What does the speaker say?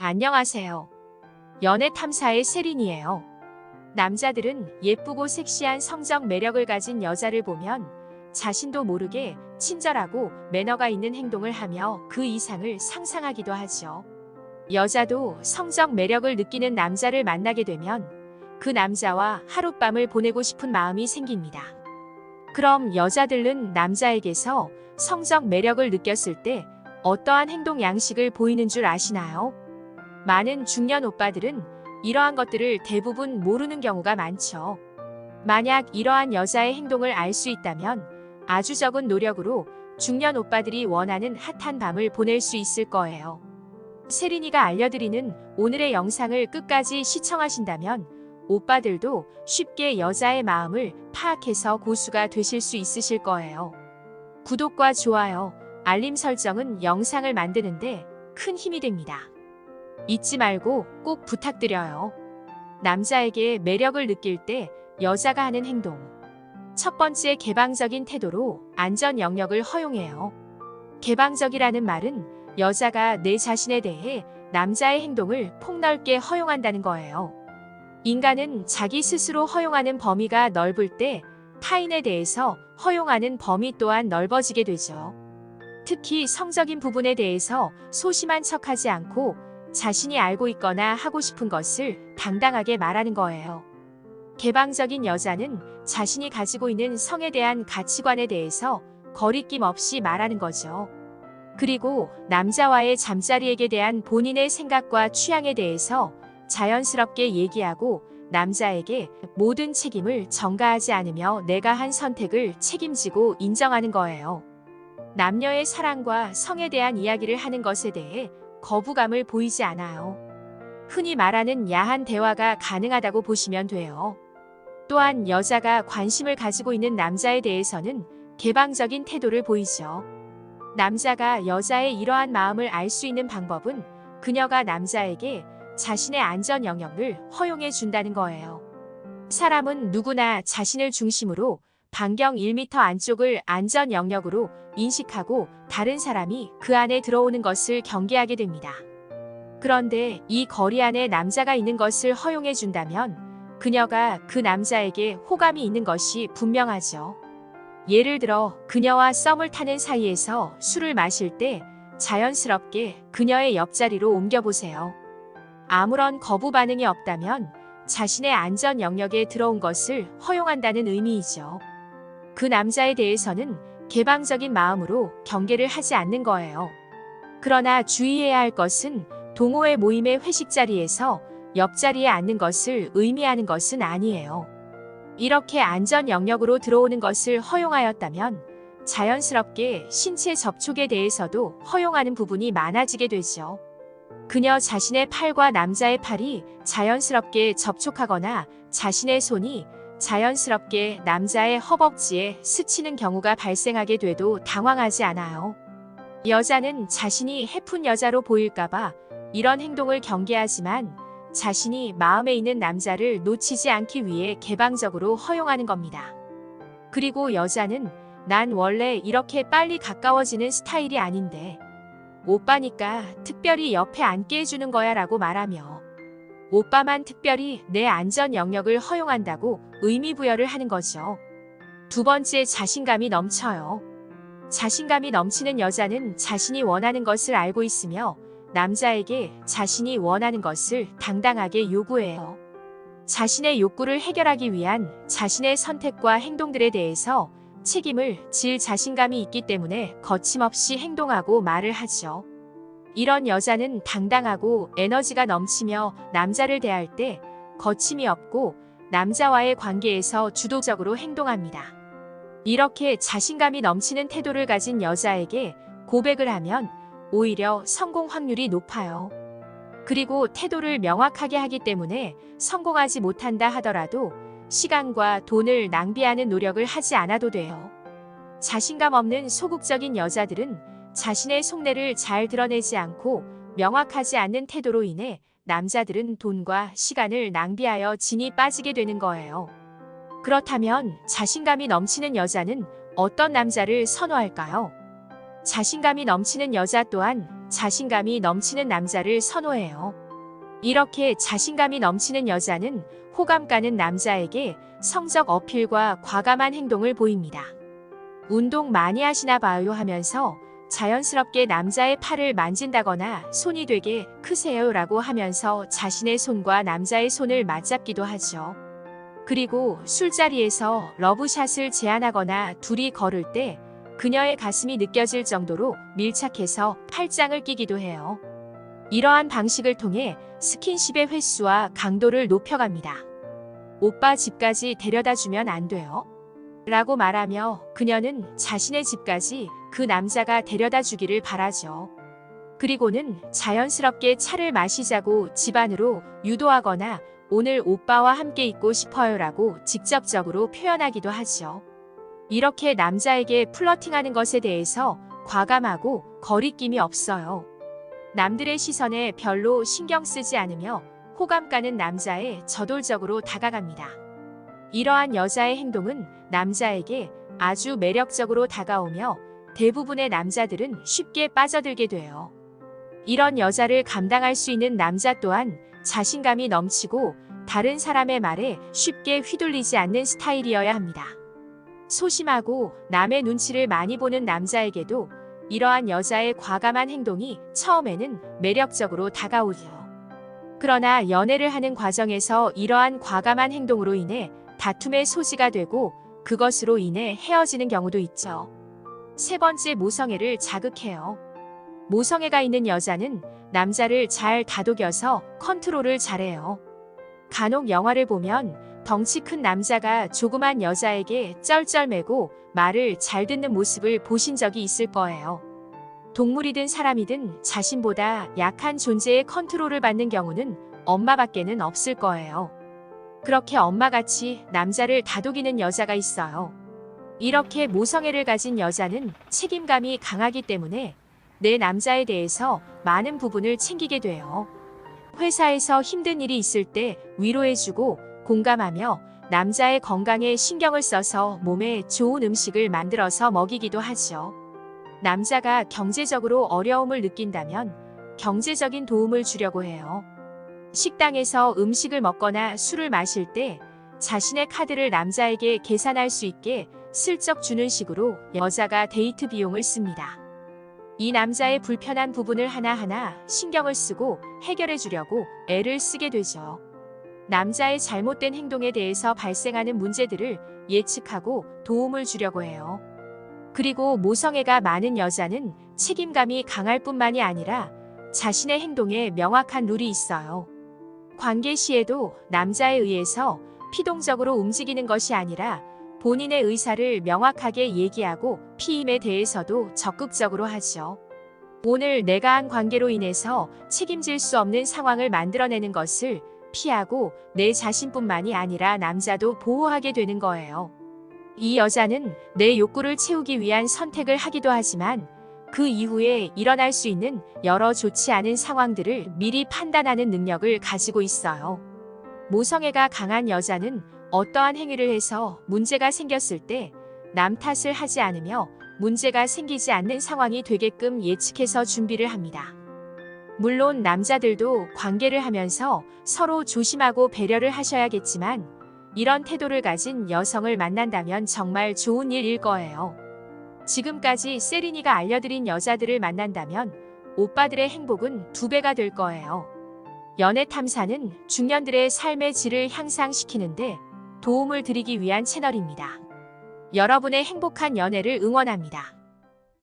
안녕하세요. 연애 탐사의 세린이에요. 남자들은 예쁘고 섹시한 성적 매력을 가진 여자를 보면 자신도 모르게 친절하고 매너가 있는 행동을 하며 그 이상을 상상하기도 하죠. 여자도 성적 매력을 느끼는 남자를 만나게 되면 그 남자와 하룻밤을 보내고 싶은 마음이 생깁니다. 그럼 여자들은 남자에게서 성적 매력을 느꼈을 때 어떠한 행동 양식을 보이는 줄 아시나요? 많은 중년 오빠들은 이러한 것들을 대부분 모르는 경우가 많죠. 만약 이러한 여자의 행동을 알 수 있다면 아주 적은 노력으로 중년 오빠들이 원하는 핫한 밤을 보낼 수 있을 거예요. 세린이가 알려드리는 오늘의 영상을 끝까지 시청하신다면 오빠들도 쉽게 여자의 마음을 파악해서 고수가 되실 수 있으실 거예요. 구독과 좋아요, 알림 설정은 영상을 만드는데 큰 힘이 됩니다. 잊지 말고 꼭 부탁드려요. 남자에게 매력을 느낄 때 여자가 하는 행동. 첫 번째, 개방적인 태도로 안전 영역을 허용해요. 개방적이라는 말은 여자가 내 자신에 대해 남자의 행동을 폭넓게 허용한다는 거예요. 인간은 자기 스스로 허용하는 범위가 넓을 때 타인에 대해서 허용하는 범위 또한 넓어지게 되죠. 특히 성적인 부분에 대해서 소심한 척하지 않고 자신이 알고 있거나 하고 싶은 것을 당당하게 말하는 거예요. 개방적인 여자는 자신이 가지고 있는 성에 대한 가치관에 대해서 거리낌 없이 말하는 거죠. 그리고 남자와의 잠자리에 대한 본인의 생각과 취향에 대해서 자연스럽게 얘기하고 남자에게 모든 책임을 전가하지 않으며 내가 한 선택을 책임지고 인정하는 거예요. 남녀의 사랑과 성에 대한 이야기를 하는 것에 대해 거부감을 보이지 않아요. 흔히 말하는 야한 대화가 가능하다고 보시면 돼요. 또한 여자가 관심을 가지고 있는 남자에 대해서는 개방적인 태도를 보이죠. 남자가 여자의 이러한 마음을 알 수 있는 방법은 그녀가 남자에게 자신의 안전 영역을 허용해 준다는 거예요. 사람은 누구나 자신을 중심으로 반경 1m 안쪽을 안전 영역으로 인식하고 다른 사람이 그 안에 들어오는 것을 경계하게 됩니다. 그런데 이 거리 안에 남자가 있는 것을 허용해 준다면 그녀가 그 남자에게 호감이 있는 것이 분명하죠. 예를 들어 그녀와 썸을 타는 사이에서 술을 마실 때 자연스럽게 그녀의 옆자리로 옮겨보세요. 아무런 거부 반응이 없다면 자신의 안전 영역에 들어온 것을 허용한다는 의미이죠. 그 남자에 대해서는 개방적인 마음으로 경계를 하지 않는 거예요. 그러나 주의해야 할 것은 동호회 모임의 회식 자리에서 옆자리에 앉는 것을 의미하는 것은 아니에요. 이렇게 안전 영역으로 들어오는 것을 허용하였다면 자연스럽게 신체 접촉에 대해서도 허용하는 부분이 많아지게 되죠. 그녀 자신의 팔과 남자의 팔이 자연스럽게 접촉하거나 자신의 손이 자연스럽게 남자의 허벅지에 스치는 경우가 발생하게 돼도 당황하지 않아요. 여자는 자신이 해픈 여자로 보일까봐 이런 행동을 경계하지만 자신이 마음에 있는 남자를 놓치지 않기 위해 개방적으로 허용하는 겁니다. 그리고 여자는 난 원래 이렇게 빨리 가까워지는 스타일이 아닌데 오빠니까 특별히 옆에 앉게 해주는 거야 라고 말하며 오빠만 특별히 내 안전 영역을 허용한다고 의미부여를 하는 거죠. 두 번째, 자신감이 넘쳐요. 자신감이 넘치는 여자는 자신이 원하는 것을 알고 있으며 남자에게 자신이 원하는 것을 당당하게 요구해요. 자신의 욕구를 해결하기 위한 자신의 선택과 행동들에 대해서 책임을 질 자신감이 있기 때문에 거침없이 행동하고 말을 하죠. 이런 여자는 당당하고 에너지가 넘치며 남자를 대할 때 거침이 없고 남자와의 관계에서 주도적으로 행동합니다. 이렇게 자신감이 넘치는 태도를 가진 여자에게 고백을 하면 오히려 성공 확률이 높아요. 그리고 태도를 명확하게 하기 때문에 성공하지 못한다 하더라도 시간과 돈을 낭비하는 노력을 하지 않아도 돼요. 자신감 없는 소극적인 여자들은 자신의 속내를 잘 드러내지 않고 명확하지 않는 태도로 인해 남자들은 돈과 시간을 낭비하여 진이 빠지게 되는 거예요. 그렇다면 자신감이 넘치는 여자는 어떤 남자를 선호할까요? 자신감이 넘치는 여자 또한 자신감이 넘치는 남자를 선호해요. 이렇게 자신감이 넘치는 여자는 호감 가는 남자에게 성적 어필과 과감한 행동을 보입니다. 운동 많이 하시나 봐요 하면서 자연스럽게 남자의 팔을 만진다거나 손이 되게 크세요 라고 하면서 자신의 손과 남자의 손을 맞잡기도 하죠. 그리고 술자리에서 러브샷을 제안하거나 둘이 걸을 때 그녀의 가슴이 느껴질 정도로 밀착해서 팔짱을 끼기도 해요. 이러한 방식을 통해 스킨십의 횟수와 강도를 높여갑니다. 오빠 집까지 데려다 주면 안 돼요? 라고 말하며 그녀는 자신의 집까지 그 남자가 데려다 주기를 바라죠. 그리고는 자연스럽게 차를 마시자고 집 안으로 유도하거나 오늘 오빠와 함께 있고 싶어요 라고 직접적으로 표현하기도 하죠. 이렇게 남자에게 플러팅하는 것에 대해서 과감하고 거리낌이 없어요. 남들의 시선에 별로 신경 쓰지 않으며 호감 가는 남자에 저돌적으로 다가갑니다. 이러한 여자의 행동은 남자에게 아주 매력적으로 다가오며 대부분의 남자들은 쉽게 빠져들게 돼요. 이런 여자를 감당할 수 있는 남자 또한 자신감이 넘치고 다른 사람의 말에 쉽게 휘둘리지 않는 스타일이어야 합니다. 소심하고 남의 눈치를 많이 보는 남자에게도 이러한 여자의 과감한 행동이 처음에는 매력적으로 다가오죠. 그러나 연애를 하는 과정에서 이러한 과감한 행동으로 인해 다툼의 소지가 되고 그것으로 인해 헤어지는 경우도 있죠. 세 번째, 모성애를 자극해요. 모성애가 있는 여자는 남자를 잘 다독여서 컨트롤을 잘해요. 간혹 영화를 보면 덩치 큰 남자가 조그만 여자에게 쩔쩔매고 말을 잘 듣는 모습을 보신 적이 있을 거예요. 동물이든 사람이든 자신보다 약한 존재의 컨트롤을 받는 경우는 엄마밖에는 없을 거예요. 그렇게 엄마같이 남자를 다독이는 여자가 있어요. 이렇게 모성애를 가진 여자는 책임감이 강하기 때문에 내 남자에 대해서 많은 부분을 챙기게 돼요. 회사에서 힘든 일이 있을 때 위로해주고 공감하며 남자의 건강에 신경을 써서 몸에 좋은 음식을 만들어서 먹이기도 하죠. 남자가 경제적으로 어려움을 느낀다면 경제적인 도움을 주려고 해요. 식당에서 음식을 먹거나 술을 마실 때 자신의 카드를 남자에게 계산할 수 있게 슬쩍 주는 식으로 여자가 데이트 비용을 씁니다. 이 남자의 불편한 부분을 하나하나 신경을 쓰고 해결해 주려고 애를 쓰게 되죠. 남자의 잘못된 행동에 대해서 발생하는 문제들을 예측하고 도움을 주려고 해요. 그리고 모성애가 많은 여자는 책임감이 강할 뿐만이 아니라 자신의 행동에 명확한 룰이 있어요. 관계 시에도 남자에 의해서 피동적으로 움직이는 것이 아니라 본인의 의사를 명확하게 얘기하고 피임에 대해서도 적극적으로 하죠. 오늘 내가 한 관계로 인해서 책임질 수 없는 상황을 만들어내는 것을 피하고 내 자신뿐만이 아니라 남자도 보호하게 되는 거예요. 이 여자는 내 욕구를 채우기 위한 선택을 하기도 하지만 그 이후에 일어날 수 있는 여러 좋지 않은 상황들을 미리 판단하는 능력을 가지고 있어요. 모성애가 강한 여자는 어떠한 행위를 해서 문제가 생겼을 때 남 탓을 하지 않으며 문제가 생기지 않는 상황이 되게끔 예측해서 준비를 합니다. 물론 남자들도 관계를 하면서 서로 조심하고 배려를 하셔야겠지만 이런 태도를 가진 여성을 만난다면 정말 좋은 일일 거예요. 지금까지 세린이가 알려드린 여자들을 만난다면 오빠들의 행복은 2배가 될 거예요. 연애 탐사는 중년들의 삶의 질을 향상시키는데 도움을 드리기 위한 채널입니다. 여러분의 행복한 연애를 응원합니다.